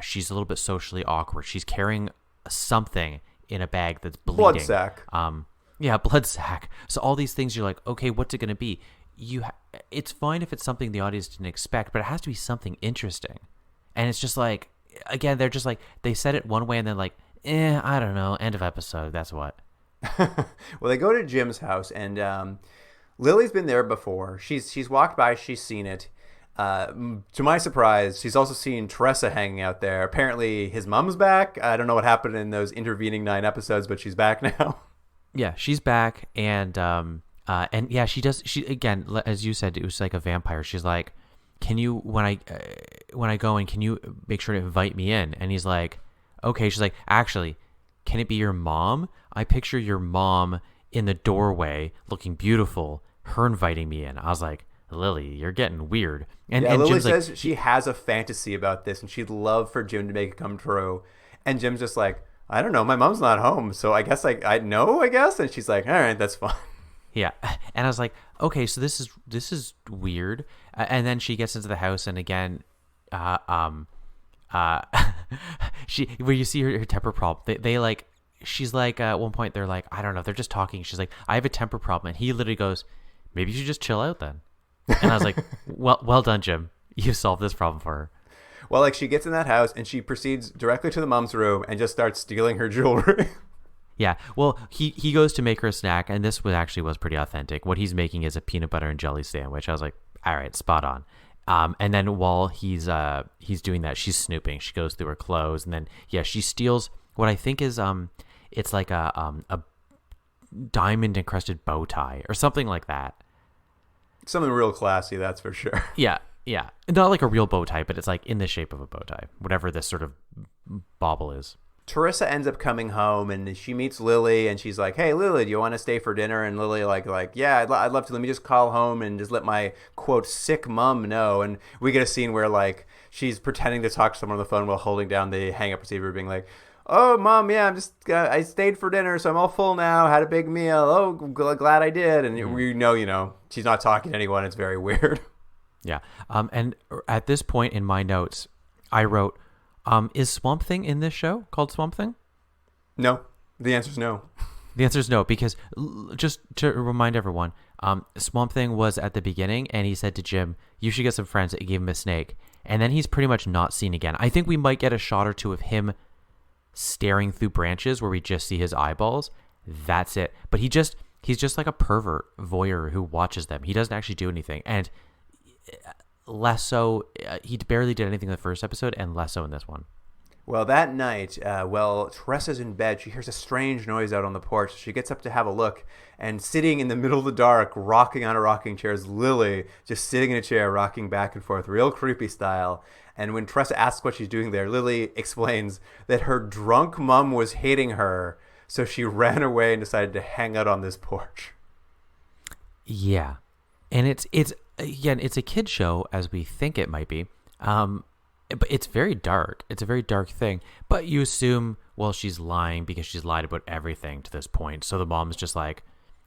She's a little bit socially awkward. She's carrying something in a bag that's bleeding. Blood sack. Blood sack. So all these things, you're like, okay, what's it going to be? It's fine if it's something the audience didn't expect, but it has to be something interesting. And it's just like, again, they're just like, they said it one way and then like, I don't know, end of episode, that's what. Well, they go to Jim's house, and Lily's been there before. She's walked by, she's seen it. To my surprise, she's also seen Teresa hanging out there. Apparently his mom's back. I don't know what happened in those intervening 9 episodes, but she's back now. Yeah, she's back, and yeah, she does. She, again, as you said, it was like a vampire. She's like, "Can you, when I go in, can you make sure to invite me in?" And he's like, "Okay." She's like, "Actually, can it be your mom? I picture your mom in the doorway, looking beautiful. Her inviting me in." I was like, "Lily, you're getting weird." And Lily Jim's says like, she has a fantasy about this, and she'd love for Jim to make it come true. And Jim's just like, "I don't know. My mom's not home, so I guess I know. I guess." And she's like, "All right, that's fine." Yeah, and I was like, okay, so this is weird. And then she gets into the house, and again, she, where you see her temper problem, they like, she's like, at one point they're like, I don't know, they're just talking. She's like, I have a temper problem, and he literally goes, maybe you should just chill out then. And I was like, well done, Jim. You solved this problem for her. Well, like, she gets in that house and she proceeds directly to the mom's room and just starts stealing her jewelry. Yeah, well, he goes to make her a snack, and this was pretty authentic. What he's making is a peanut butter and jelly sandwich. I was like, all right, spot on. And then while he's doing that, she's snooping. She goes through her clothes, and then she steals what I think is it's like a diamond encrusted bow tie or something like that. Something real classy, that's for sure. Yeah, not like a real bow tie, but it's like in the shape of a bow tie, whatever this sort of bauble is. Teresa ends up coming home, and she meets Lily, and she's like, "Hey, Lily, do you want to stay for dinner?" And Lily like, "Yeah, I'd love to. Let me just call home and just let my quote sick mom know." And we get a scene where like she's pretending to talk to someone on the phone while holding down the hang up receiver, being like, oh, Mom, yeah, I stayed for dinner, so I'm all full now. Had a big meal. Oh, glad I did. And we know, she's not talking to anyone. It's very weird. Yeah. And at this point in my notes, I wrote, is Swamp Thing in this show called Swamp Thing? No. The answer's no. The answer is no, because just to remind everyone, Swamp Thing was at the beginning, and he said to Jim, you should get some friends, and gave him a snake. And then he's pretty much not seen again. I think we might get a shot or two of him staring through branches where we just see his eyeballs. That's it. But he's just like a pervert voyeur who watches them. He doesn't actually do anything. And less so, he barely did anything in the first episode, and less so in this one. Well, that night, while Teresa's in bed, she hears a strange noise out on the porch. She gets up to have a look, and sitting in the middle of the dark, rocking on a rocking chair, is Lily, just sitting in a chair, rocking back and forth, real creepy style. And when Teresa asks what she's doing there, Lily explains that her drunk mom was hitting her, so she ran away and decided to hang out on this porch. Yeah. And it's again, it's a kid show, as we think it might be. But it's very dark. It's a very dark thing. But you assume, well, she's lying because she's lied about everything to this point. So the mom's just like,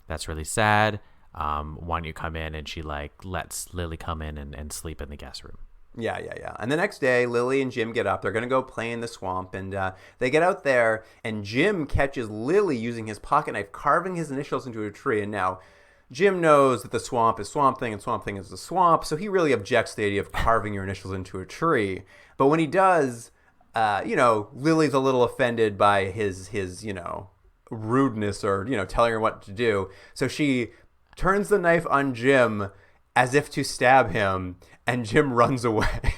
that's really sad. Why don't you come in? And she lets Lily come in and sleep in the guest room. Yeah. And the next day, Lily and Jim get up. They're going to go play in the swamp. And they get out there, and Jim catches Lily using his pocket knife, carving his initials into a tree. And now Jim knows that the swamp is Swamp Thing and Swamp Thing is the swamp, so he really objects to the idea of carving your initials into a tree. But when he does, Lily's a little offended by his rudeness or, telling her what to do. So she turns the knife on Jim as if to stab him, and Jim runs away.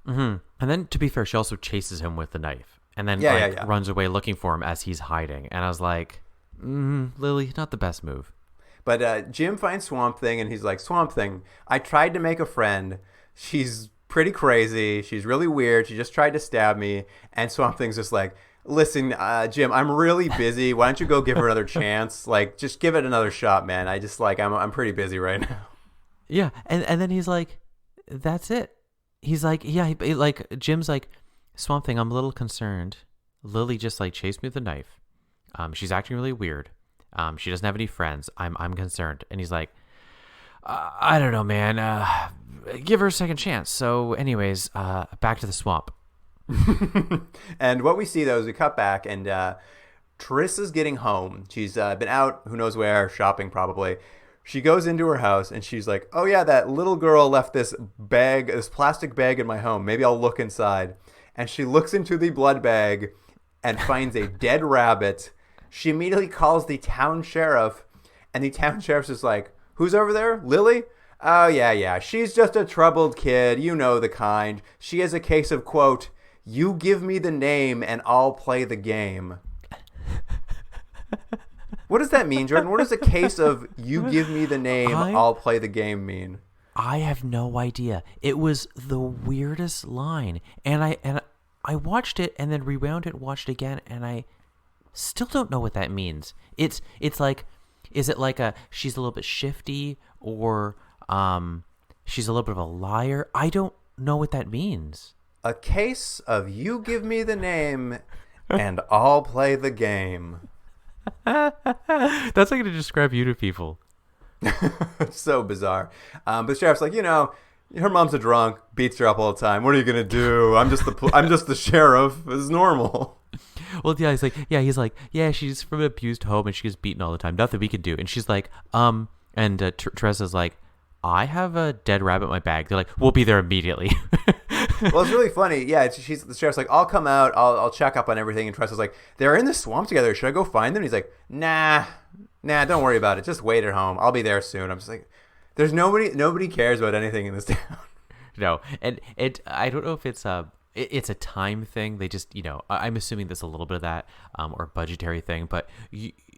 Mm-hmm. And then, to be fair, she also chases him with the knife, and then runs away looking for him as he's hiding. And I was like, Lily, not the best move. But Jim finds Swamp Thing, and he's like, Swamp Thing, I tried to make a friend. She's pretty crazy. She's really weird. She just tried to stab me. And Swamp Thing's just like, listen, Jim, I'm really busy. Why don't you go give her another chance? Just give it another shot, man. I'm pretty busy right now. Yeah. And then he's like, that's it. He's like, yeah, Jim's like, Swamp Thing, I'm a little concerned. Lily just chased me with a knife. She's acting really weird. She doesn't have any friends. I'm concerned. And he's like, I don't know, man. Give her a second chance. So anyways, back to the swamp. And what we see, though, is we cut back, and Teresa's getting home. She's been out, who knows where, shopping probably. She goes into her house, and she's like, oh, yeah, that little girl left this plastic bag in my home. Maybe I'll look inside. And she looks into the blood bag and finds a dead rabbit. She immediately calls the town sheriff, and the town sheriff's just like, who's over there? Lily? Oh, yeah. She's just a troubled kid. You know the kind. She has a case of, quote, you give me the name and I'll play the game. What does that mean, Jordan? What does a case of you give me the name, I'll play the game mean? I have no idea. It was the weirdest line. And I watched it and then rewound it, watched it again, and I still don't know what that means. It's like, is it like she's a little bit shifty, or she's a little bit of a liar? I don't know what that means. A case of you give me the name and I'll play the game. That's like to describe you to people. It's so bizarre. But the sheriff's like, her mom's a drunk, beats her up all the time. What are you gonna do? I'm just the sheriff. It's normal. Well, yeah, he's like, she's from an abused home and she gets beaten all the time. Nothing we can do. And she's like, and Teresa's like, I have a dead rabbit in my bag. They're like, we'll be there immediately. Well, it's really funny. Yeah, the sheriff's like, I'll come out. I'll check up on everything. And Teresa's like, they're in the swamp together. Should I go find them? And he's like, nah, don't worry about it. Just wait at home. I'll be there soon. I'm just like, there's nobody cares about anything in this town. No, and I don't know if it's a time thing. They just, I'm assuming there's a little bit of that, or a budgetary thing. But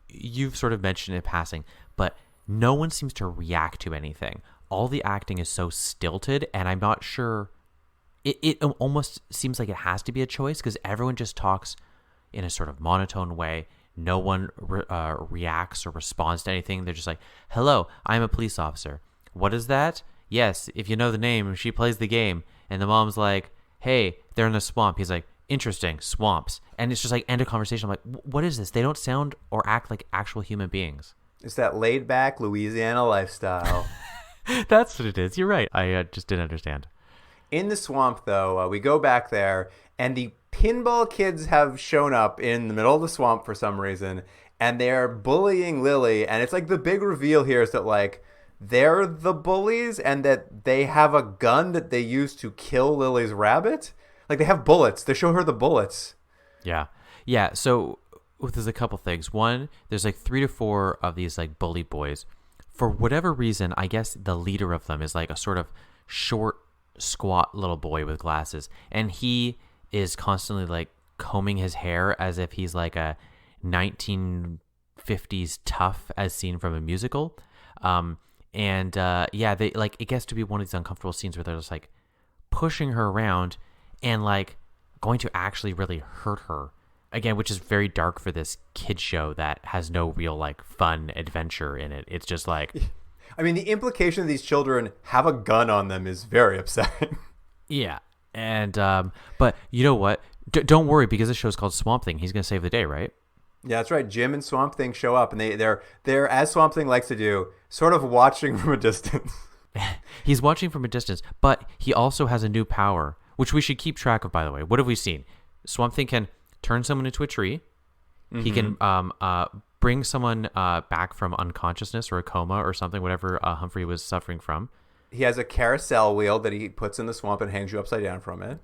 you've sort of mentioned in passing, but no one seems to react to anything. All the acting is so stilted, and I'm not sure. It almost seems like it has to be a choice because everyone just talks in a sort of monotone way. No one reacts or responds to anything. They're just like, hello, I'm a police officer. What is that? Yes, if you know the name, she plays the game. And the mom's like, hey, they're in the swamp. He's like, interesting, swamps. And it's just like, end of conversation. I'm like, what is this? They don't sound or act like actual human beings. It's that laid back Louisiana lifestyle. That's what it is. You're right. I just didn't understand. In the swamp, though, we go back there, and the pinball kids have shown up in the middle of the swamp for some reason, and they're bullying Lily. And it's like the big reveal here is that, like, they're the bullies and that they have a gun that they use to kill Lily's rabbit. Like, they have bullets. They show her the bullets. Yeah. Yeah. So there's a couple things. One, there's like 3 to 4 of these like bully boys. For whatever reason, I guess the leader of them is like a sort of short, squat little boy with glasses. And he is constantly like combing his hair as if he's like a 1950s tough as seen from a musical. They like, it gets to be one of these uncomfortable scenes where they're just like pushing her around and like going to actually really hurt her again, which is very dark for this kid show that has no real like fun adventure in it. It's just like, I mean, the implication of these children have a gun on them is very upsetting. Yeah. And but you know what, don't worry, because the show's called Swamp Thing, he's gonna save the day, right? Yeah, that's right. Jim and Swamp Thing show up, and they're as Swamp Thing likes to do, sort of watching from a distance. He's watching from a distance, but he also has a new power, which we should keep track of, by the way. What have we seen? Swamp Thing can turn someone into a tree. Mm-hmm. He can bring someone back from unconsciousness or a coma or something, whatever Humphrey was suffering from. He has a carousel wheel that he puts in the swamp and hangs you upside down from it.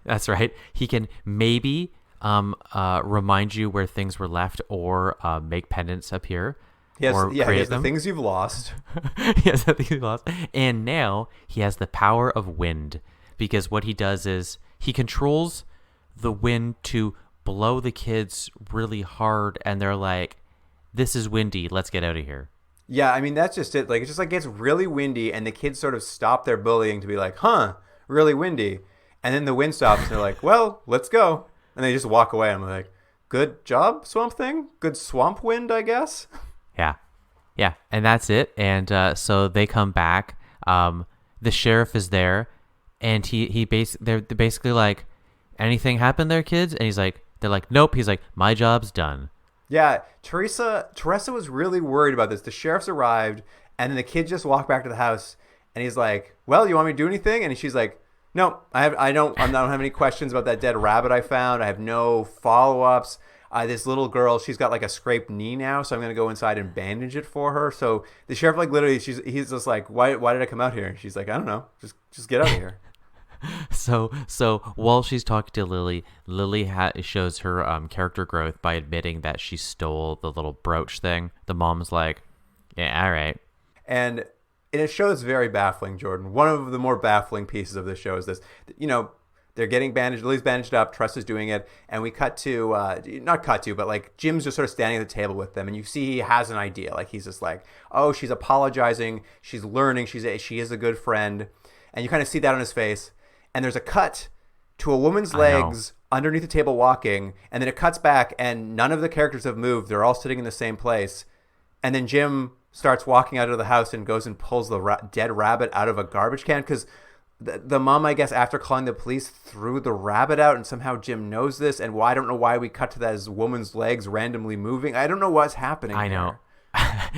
That's right. He can maybe remind you where things were left, or make pendants appear. He has them. The things you've lost. He has the things you've lost. And now he has the power of wind, because what he does is he controls the wind to blow the kids really hard, and they're like, this is windy, let's get out of here. Yeah, I mean, that's just it. Like, it's just like gets really windy, and the kids sort of stop their bullying to be like, really windy. And then the wind stops, and they're like, well, let's go. And they just walk away. I'm like, good job, Swamp Thing. Good swamp wind, I guess. Yeah. And that's it. And so they come back. The sheriff is there, and they're basically like, anything happened there, kids? And they're like, nope. He's like, my job's done. Yeah, Teresa was really worried about this. The sheriff's arrived, and then the kids just walk back to the house, and he's like, well, you want me to do anything? And she's like, no, I don't have any questions about that dead rabbit I found. I have no follow-ups. This little girl, she's got like a scraped knee now, so I'm going to go inside and bandage it for her. So the sheriff, like, literally, he's just like, why did I come out here? And she's like, I don't know. Just get out of here. So while she's talking to Lily shows her character growth by admitting that she stole the little brooch thing. The mom's like, yeah, all right. And in a show that's very baffling, Jordan, one of the more baffling pieces of this show is this. They're getting bandaged. Lily's bandaged up. Tress is doing it. And we cut to, but like Jim's just sort of standing at the table with them. And you see he has an idea. Like, he's just like, oh, she's apologizing. She's learning. She is a good friend. And you kind of see that on his face. And there's a cut to a woman's legs underneath the table walking. And then it cuts back, and none of the characters have moved. They're all sitting in the same place. And then Jim starts walking out of the house and goes and pulls the dead rabbit out of a garbage can, because the mom, I guess, after calling the police, threw the rabbit out, and somehow Jim knows this. And I don't know why we cut to that as woman's legs randomly moving. I don't know what's happening. I know.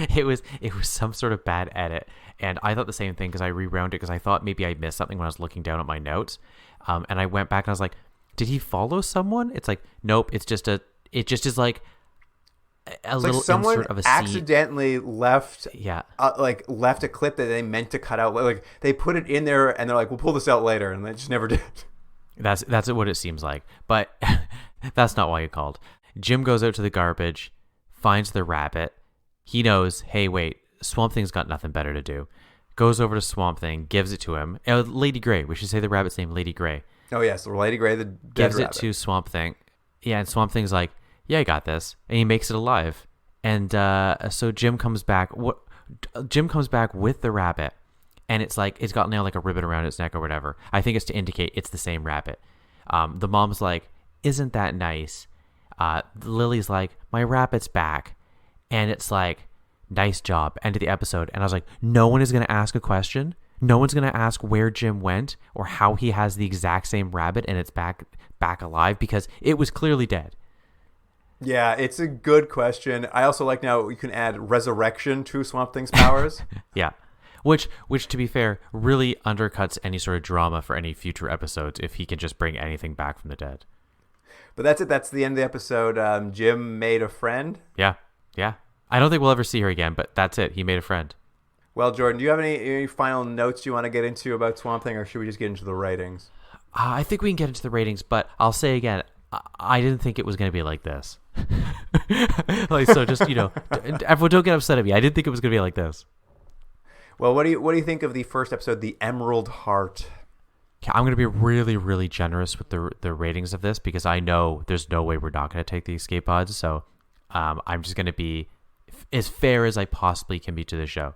It was some sort of bad edit, and I thought the same thing, because I rewound it because I thought maybe I missed something when I was looking down at my notes, and I went back and I was like, did he follow someone? It's like, nope, it just is like a little insert of a scene. Accidentally left left a clip that they meant to cut out. Like, they put it in there and they're like, we'll pull this out later, and they just never did. That's what it seems like, but that's not why you called. Jim goes out to the garbage, finds the rabbit. He knows, hey, wait, Swamp Thing's got nothing better to do. Goes over to Swamp Thing, gives it to him. Lady Grey. We should say the rabbit's name, Lady Grey. Oh, yes, Lady Grey, the dead gives rabbit. It to Swamp Thing. Yeah, and Swamp Thing's like, yeah, I got this. And he makes it alive. And so Jim comes back. Jim comes back with the rabbit. And it's like, it's got now like a ribbon around its neck or whatever. I think it's to indicate it's the same rabbit. The mom's like, isn't that nice? Lily's like, my rabbit's back. And it's like, nice job. End of the episode. And I was like, no one is going to ask a question. No one's going to ask where Jim went or how he has the exact same rabbit and it's back back alive? Because it was clearly dead. Yeah, it's a good question. I also like now you can add resurrection to Swamp Thing's powers. Yeah. Which, to be fair, really undercuts any sort of drama for any future episodes if he can just bring anything back from the dead. But that's it. That's the end of the episode. Jim made a friend. Yeah. I don't think we'll ever see her again, but that's it. He made a friend. Well, Jordan, do you have any final notes you want to get into about Swamp Thing, or should we just get into the ratings? I think we can get into the ratings, but I'll say again, I didn't think it was going to be like this. So just, everyone don't get upset at me. I didn't think it was going to be like this. Well, what do you think of the first episode, The Emerald Heart? I'm going to be really, really generous with the ratings of this because I know there's no way we're not going to take the escape pods. So I'm just going to be as fair as I possibly can be to the show.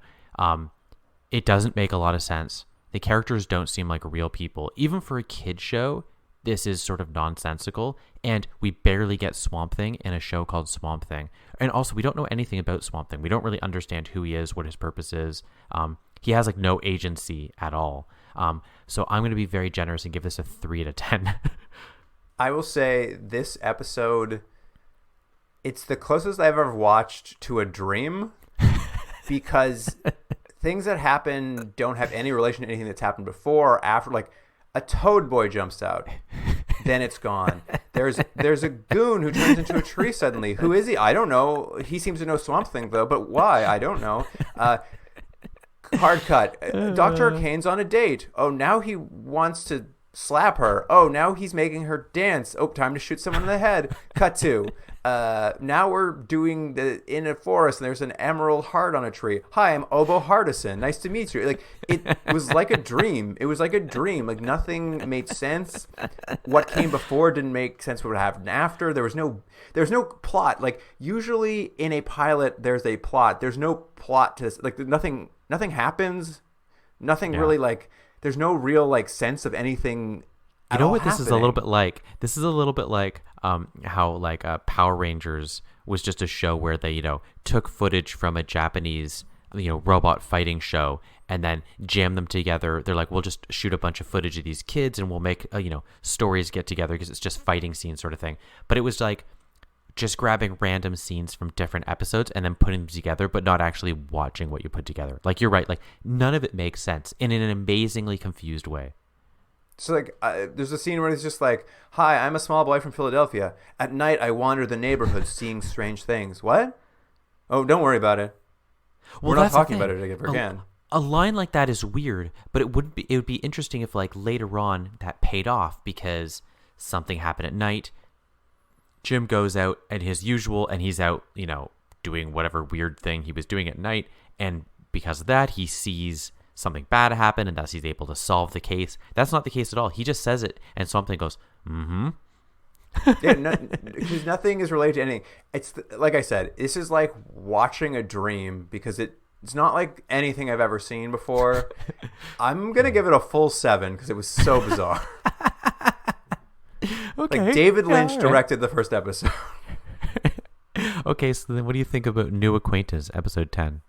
It doesn't make a lot of sense. The characters don't seem like real people. Even for a kid show, this is sort of nonsensical. And we barely get Swamp Thing in a show called Swamp Thing. And also, we don't know anything about Swamp Thing. We don't really understand who he is, what his purpose is. He has like no agency at all. So I'm going to be very generous and give this a 3 out of 10. I will say this episode, it's the closest I've ever watched to a dream because things that happen don't have any relation to anything that's happened before or after. Like a toad boy jumps out, then it's gone. There's a goon who turns into a tree suddenly. Who is he? I don't know. He seems to know Swamp Thing though, but why? I don't know. Hard cut. Dr. Arcane's on a date. Oh, now he wants to slap her. Oh, now he's making her dance. Oh, time to shoot someone in the head. Cut to. Now we're doing in a forest and there's an emerald heart on a tree. Hi, I'm Obo Hardison. Nice to meet you. Like it was like a dream. It was like a dream. Like nothing made sense. What came before didn't make sense what would happen after. There was no plot. Like usually in a pilot there's a plot. There's no plot to this. Like nothing happens. Nothing really like there's no real like sense of anything. You know what this is a little bit like? This is a little bit like how like Power Rangers was just a show where they, took footage from a Japanese, robot fighting show and then jammed them together. They're like, we'll just shoot a bunch of footage of these kids and we'll make, stories get together because it's just fighting scenes sort of thing. But it was like just grabbing random scenes from different episodes and then putting them together, but not actually watching what you put together. Like, you're right. Like, none of it makes sense in an amazingly confused way. So, like, there's a scene where he's just like, hi, I'm a small boy from Philadelphia. At night, I wander the neighborhood seeing strange things. What? Oh, don't worry about it. Well, we're not talking about it again. A line like that is weird, but it would be interesting if, like, later on that paid off because something happened at night. Jim goes out and his usual, and he's out, doing whatever weird thing he was doing at night. And because of that, he sees something bad happen, and thus he's able to solve the case. That's not the case at all. He just says it, and something goes, mm-hmm. Yeah, because nothing is related to anything. It's like I said, this is like watching a dream because it's not like anything I've ever seen before. I'm gonna give it a full 7 because it was so bizarre. Okay. Like David Lynch directed the first episode. Okay, so then what do you think about New Acquaintance, episode 10?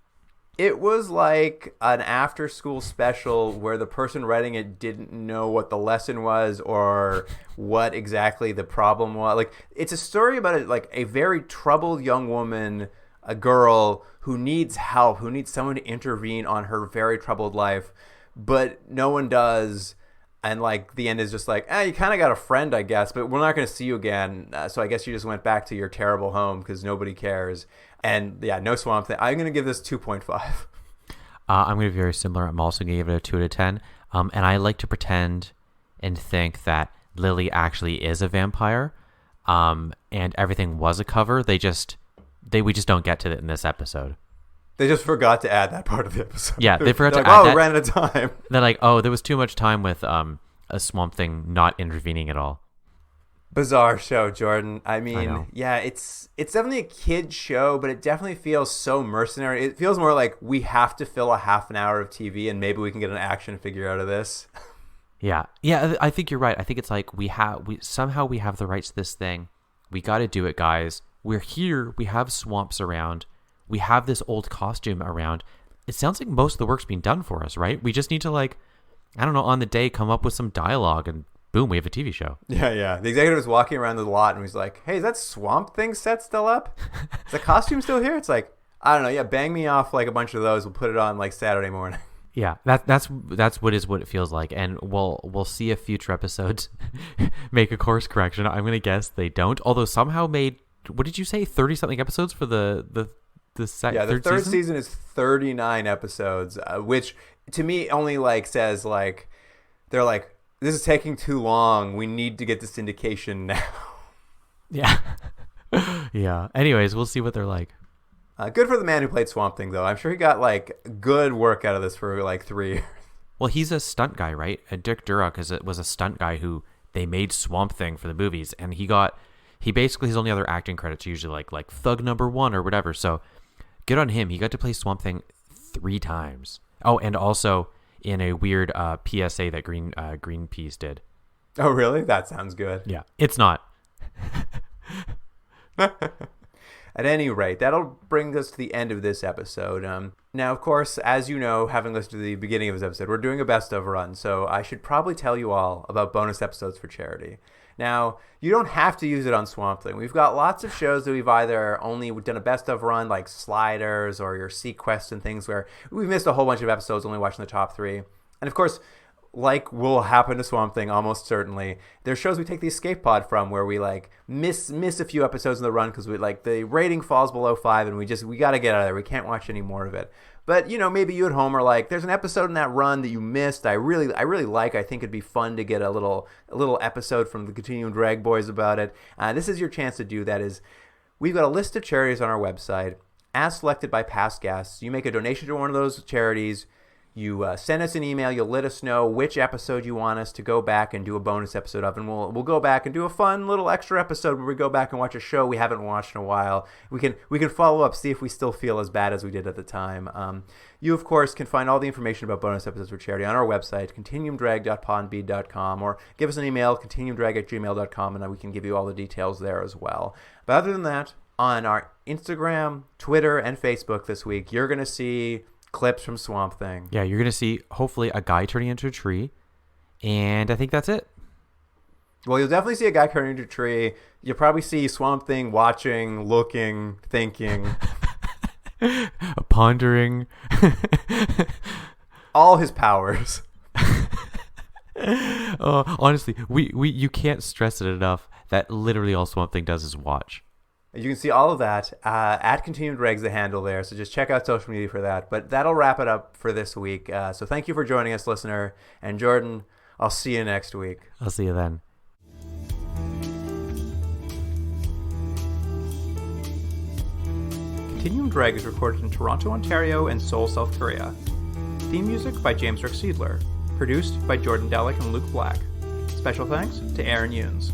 It was like an after-school special where the person writing it didn't know what the lesson was or what exactly the problem was. Like, it's a story about a very troubled young woman, a girl who needs help, who needs someone to intervene on her very troubled life, but no one does. And, like, the end is just like, you kind of got a friend, I guess, but we're not going to see you again. So I guess you just went back to your terrible home because nobody cares. And, yeah, no Swamp Thing. I'm going to give this 2.5. I'm going to be very similar. I'm also going to give it a 2 out of 10. And I like to pretend and think that Lily actually is a vampire. And everything was a cover. We just don't get to it in this episode. They just forgot to add that part of the episode. Yeah, they forgot to like, add that. we ran out of time. They're like, there was too much time with a Swamp Thing not intervening at all. Bizarre show, Jordan. I mean, yeah, it's definitely a kid show, but it definitely feels so mercenary. It feels more like we have to fill a half an hour of TV and maybe we can get an action figure out of this. Yeah, I think you're right. I think it's like we somehow we have the rights to this thing. We got to do it, guys. We're here. We have swamps around. We have this old costume around. It sounds like most of the work's being done for us, right? We just need to, like, I don't know, on the day come up with some dialogue and boom, we have a TV show. Yeah. The executive is walking around the lot and he's like, hey, is that Swamp Thing set still up? Is the costume still here? It's like, I don't know. Yeah, bang me off like a bunch of those. We'll put it on like Saturday morning. Yeah, that's what it feels like, and we'll see if future episodes make a course correction. I'm gonna guess they don't. Although somehow made, what did you say, 30-something episodes for the third third season is 39 episodes, which to me only like says like they're like, this is taking too long. We need to get the syndication now. Yeah, yeah. Anyways, we'll see what they're like. Good for the man who played Swamp Thing, though. I'm sure he got like good work out of this for like 3 years. Well, he's a stunt guy, right? And Dick Durock was a stunt guy who they made Swamp Thing for the movies, and he basically, his only other acting credits are usually like Thug Number 1 or whatever. So good on him. He got to play Swamp Thing 3 times. Oh, and also in a weird PSA that Greenpeace did. Oh, really? That sounds good. Yeah, it's not. At any rate, that'll bring us to the end of this episode. Now, of course, as you know, having listened to the beginning of this episode, we're doing a best of run, so I should probably tell you all about bonus episodes for charity. Now, you don't have to use it on Swamp Thing. We've got lots of shows that we've either only done a best of run, like Sliders or your Sequest and things, where we've missed a whole bunch of episodes only watching the top 3. And of course, like will happen to Swamp Thing almost certainly, there's shows we take the escape pod from where we like miss a few episodes in the run because we like the rating falls below 5 and we got to get out of there. We can't watch any more of it. But maybe you at home are like, there's an episode in that run that you missed. I really like. I think it'd be fun to get a little episode from the Continuum Drag Boys about it. This is your chance to do that. We've got a list of charities on our website as selected by past guests. You make a donation to one of those charities. You send us an email. You'll let us know which episode you want us to go back and do a bonus episode of, and we'll go back and do a fun little extra episode where we go back and watch a show we haven't watched in a while. We can follow up, see if we still feel as bad as we did at the time. You, of course, can find all the information about bonus episodes for charity on our website, continuumdrag.podbean.com, or give us an email, continuumdrag@gmail.com, and we can give you all the details there as well. But other than that, on our Instagram, Twitter, and Facebook this week, you're going to see clips from Swamp Thing. Yeah, you're going to see, hopefully, a guy turning into a tree. And I think that's it. Well, you'll definitely see a guy turning into a tree. You'll probably see Swamp Thing watching, looking, thinking. Pondering. All his powers. Honestly, you can't stress it enough that literally all Swamp Thing does is watch. You can see all of that at Continued Regs, the handle there. So just check out social media for that. But that'll wrap it up for this week. So thank you for joining us, listener. And Jordan, I'll see you next week. I'll see you then. Continuum Drag is recorded in Toronto, Ontario, and Seoul, South Korea. Theme music by James Rick Seidler. Produced by Jordan Delick and Luke Black. Special thanks to Aaron Yunes.